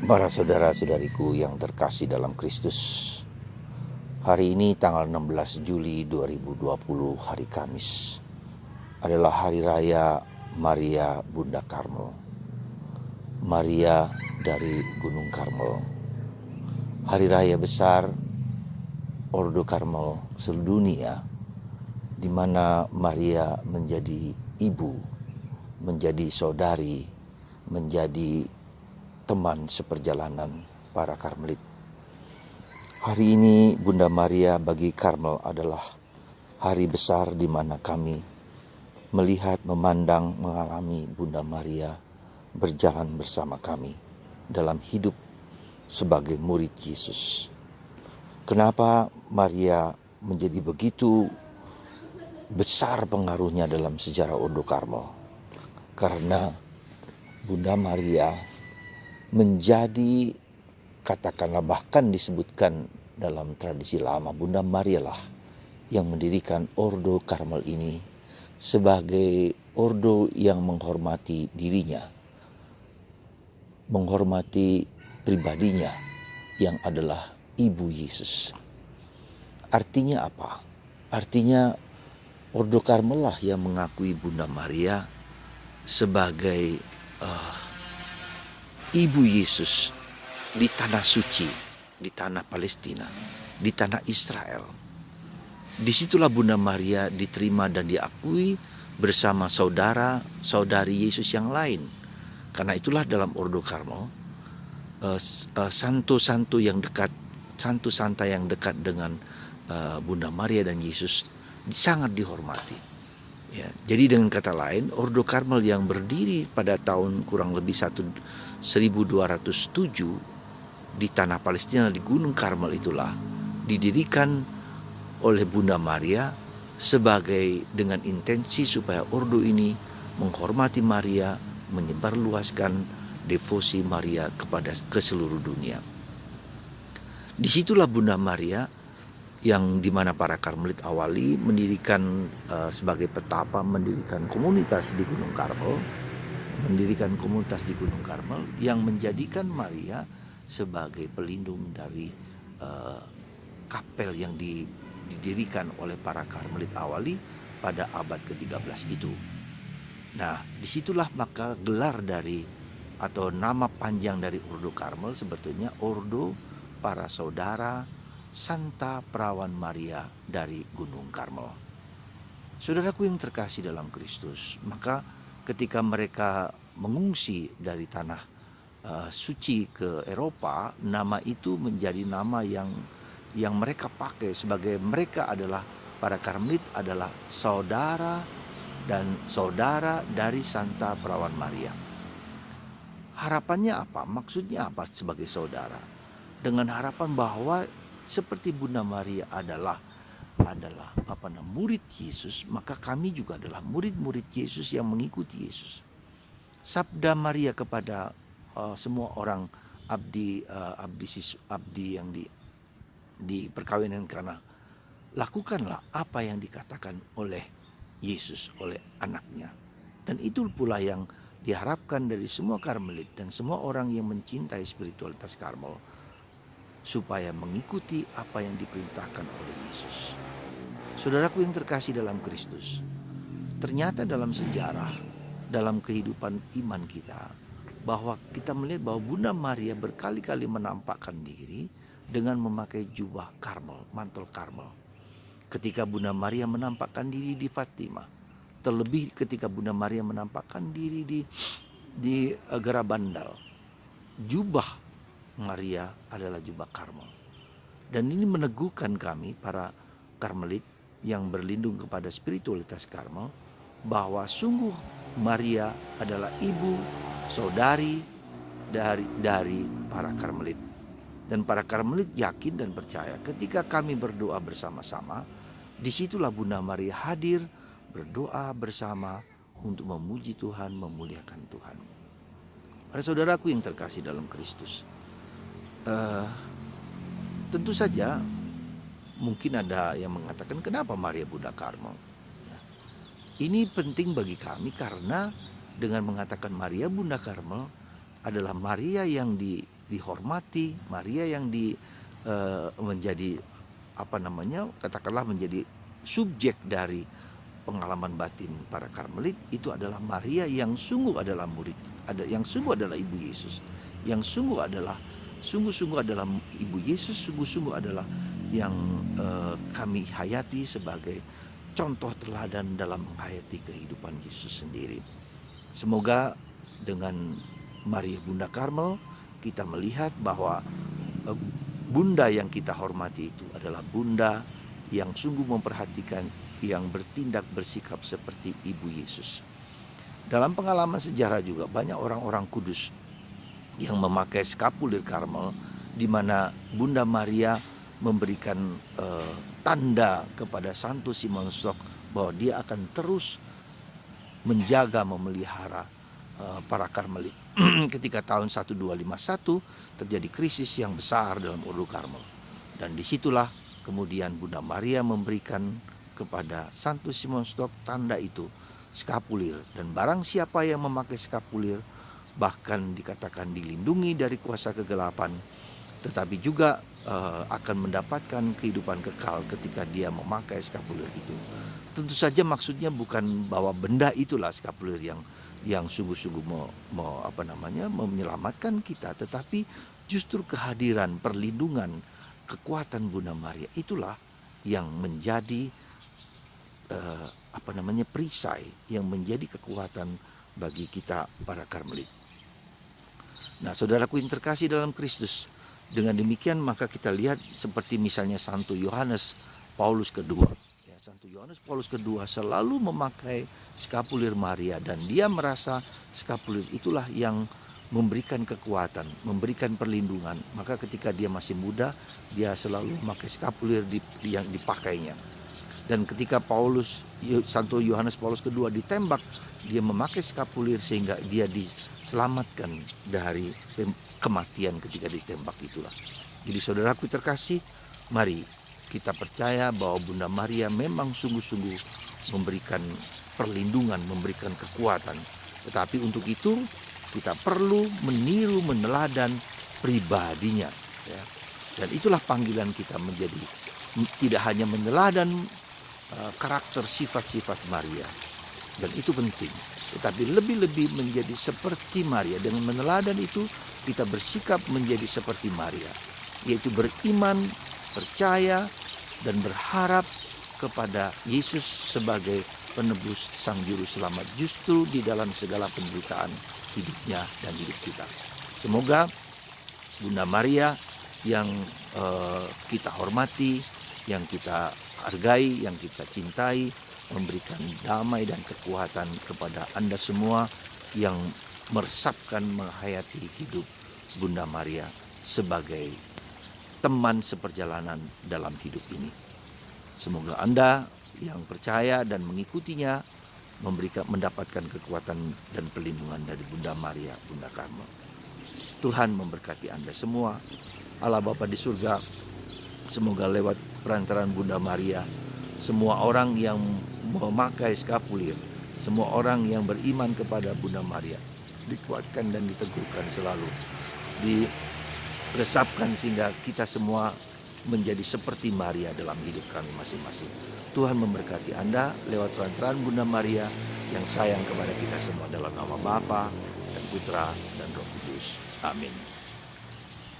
Para saudara-saudariku yang terkasih dalam Kristus, hari ini tanggal 16 Juli 2020, hari Kamis, adalah hari raya Maria Bunda Karmel, Maria dari Gunung Karmel. Hari raya besar Ordo Karmel seluruh dunia, di mana Maria menjadi ibu, menjadi saudari, menjadi teman seperjalanan para Karmelit. Hari ini Bunda Maria bagi Karmel adalah hari besar di mana kami melihat, memandang, mengalami Bunda Maria berjalan bersama kami dalam hidup sebagai murid Yesus. Kenapa Maria menjadi begitu besar pengaruhnya dalam sejarah Ordo Karmel? Karena Bunda Maria menjadi, katakanlah, bahkan disebutkan dalam tradisi lama, Bunda Maria lah yang mendirikan Ordo Karmel ini sebagai ordo yang menghormati dirinya, menghormati pribadinya yang adalah Ibu Yesus. Artinya apa? Artinya Ordo Karmel lah yang mengakui Bunda Maria sebagai Ibu Yesus di tanah suci, di tanah Palestina, di tanah Israel. Disitulah Bunda Maria diterima dan diakui bersama saudara-saudari Yesus yang lain. Karena itulah dalam Ordo Karmel, santo-santo yang dekat, santo santa yang dekat dengan Bunda Maria dan Yesus sangat dihormati. Ya, jadi dengan kata lain, Ordo Karmel yang berdiri pada tahun kurang lebih 1207 di tanah Palestina, di Gunung Karmel itulah didirikan oleh Bunda Maria sebagai dengan intensi supaya ordo ini menghormati Maria, menyebarluaskan devosi Maria ke seluruh dunia. Disitulah Bunda Maria yang dimana para Karmelit awali mendirikan sebagai petapa, mendirikan komunitas di Gunung Karmel, yang menjadikan Maria sebagai pelindung dari kapel yang didirikan oleh para Karmelit awali pada abad ke-13 itu. Nah, disitulah maka gelar dari atau nama panjang dari Ordo Karmel sebetulnya Ordo Para Saudara Santa Perawan Maria dari Gunung Karmel. Saudaraku yang terkasih dalam Kristus, maka ketika mereka mengungsi dari tanah suci ke Eropa, nama itu menjadi nama yang mereka pakai sebagai mereka adalah para Karmelit adalah saudara dan saudara dari Santa Perawan Maria. Harapannya apa? Maksudnya apa sebagai saudara? Dengan harapan bahwa seperti Bunda Maria adalah murid Yesus, maka kami juga adalah murid-murid Yesus yang mengikuti Yesus. Sabda Maria kepada semua orang abdi yang di perkawinan, karena lakukanlah apa yang dikatakan oleh Yesus, oleh anaknya. Dan itu pula yang diharapkan dari semua Karmelit dan semua orang yang mencintai spiritualitas Karmel, supaya mengikuti apa yang diperintahkan oleh Yesus. Saudaraku yang terkasih dalam Kristus, ternyata dalam sejarah, dalam kehidupan iman kita, bahwa kita melihat bahwa Bunda Maria berkali-kali menampakkan diri dengan memakai jubah Karmel, mantel Karmel. Ketika Bunda Maria menampakkan diri di Fatima, terlebih ketika Bunda Maria menampakkan diri di Garabandal, jubah Maria adalah jubah Karmel. Dan ini meneguhkan kami para Karmelit yang berlindung kepada spiritualitas Karmel, bahwa sungguh Maria adalah ibu, saudari dari para Karmelit. Dan para Karmelit yakin dan percaya ketika kami berdoa bersama-sama, disitulah Bunda Maria hadir berdoa bersama untuk memuji Tuhan, memuliakan Tuhan. Para saudaraku yang terkasih dalam Kristus, tentu saja mungkin ada yang mengatakan, kenapa Maria Bunda Karmel? Ini penting bagi kami karena dengan mengatakan Maria Bunda Karmel adalah Maria yang dihormati, Maria yang menjadi katakanlah menjadi subjek dari pengalaman batin para Karmelit. Itu adalah Maria yang sungguh adalah yang sungguh adalah Ibu Yesus, yang sungguh-sungguh adalah Ibu Yesus, sungguh-sungguh adalah yang kami hayati sebagai contoh teladan dalam menghayati kehidupan Yesus sendiri. Semoga dengan Maria Bunda Karmel kita melihat bahwa Bunda yang kita hormati itu adalah Bunda yang sungguh memperhatikan, yang bertindak bersikap seperti Ibu Yesus. Dalam pengalaman sejarah juga banyak orang-orang kudus yang memakai skapulir Karmel, di mana Bunda Maria memberikan tanda kepada Santo Simon Stok bahwa dia akan terus menjaga, memelihara para Karmelit. Ketika tahun 1251 terjadi krisis yang besar dalam Ordo Karmel, dan disitulah kemudian Bunda Maria memberikan kepada Santo Simon Stok tanda itu, skapulir, dan barang siapa yang memakai skapulir bahkan dikatakan dilindungi dari kuasa kegelapan, tetapi juga akan mendapatkan kehidupan kekal ketika dia memakai skapulir itu. Tentu saja maksudnya bukan bahwa benda itulah skapulir yang sungguh-sungguh menyelamatkan kita, tetapi justru kehadiran, perlindungan, kekuatan Bunda Maria itulah yang menjadi perisai, yang menjadi kekuatan bagi kita para Karmelit. Nah, saudaraku yang terkasih dalam Kristus, dengan demikian maka kita lihat seperti misalnya Santo Yohanes Paulus II. Santo Yohanes Paulus II selalu memakai skapulir Maria, dan dia merasa skapulir itulah yang memberikan kekuatan, memberikan perlindungan. Maka ketika dia masih muda, dia selalu memakai skapulir yang dipakainya. Dan ketika Santo Yohanes Paulus II ditembak, dia memakai skapulir sehingga dia diselamatkan dari kematian ketika ditembak itulah. Jadi saudaraku terkasih, mari kita percaya bahwa Bunda Maria memang sungguh-sungguh memberikan perlindungan, memberikan kekuatan. Tetapi untuk itu kita perlu meniru, meneladan pribadinya, ya. Dan itulah panggilan kita menjadi tidak hanya meneladan karakter sifat-sifat Maria, dan itu penting, tetapi lebih-lebih menjadi seperti Maria. Dengan meneladan itu kita bersikap menjadi seperti Maria, yaitu beriman, percaya, dan berharap kepada Yesus sebagai penebus sang juru selamat justru di dalam segala penderitaan hidupnya dan hidup kita. Semoga Bunda Maria yang kita hormati, yang kita hargai, yang kita cintai, memberikan damai dan kekuatan kepada Anda semua yang meresapkan, menghayati hidup Bunda Maria sebagai teman seperjalanan dalam hidup ini. Semoga Anda yang percaya dan mengikutinya mendapatkan kekuatan dan perlindungan dari Bunda Maria, Bunda Karmel. Tuhan memberkati Anda semua. Allah Bapa di surga, semoga lewat perantaraan Bunda Maria, semua orang yang memakai skapulir, semua orang yang beriman kepada Bunda Maria dikuatkan dan diteguhkan selalu, diresapkan sehingga kita semua menjadi seperti Maria dalam hidup kami masing-masing. Tuhan memberkati Anda lewat perantaraan Bunda Maria yang sayang kepada kita semua, dalam nama Bapa dan Putra dan Roh Kudus. Amin.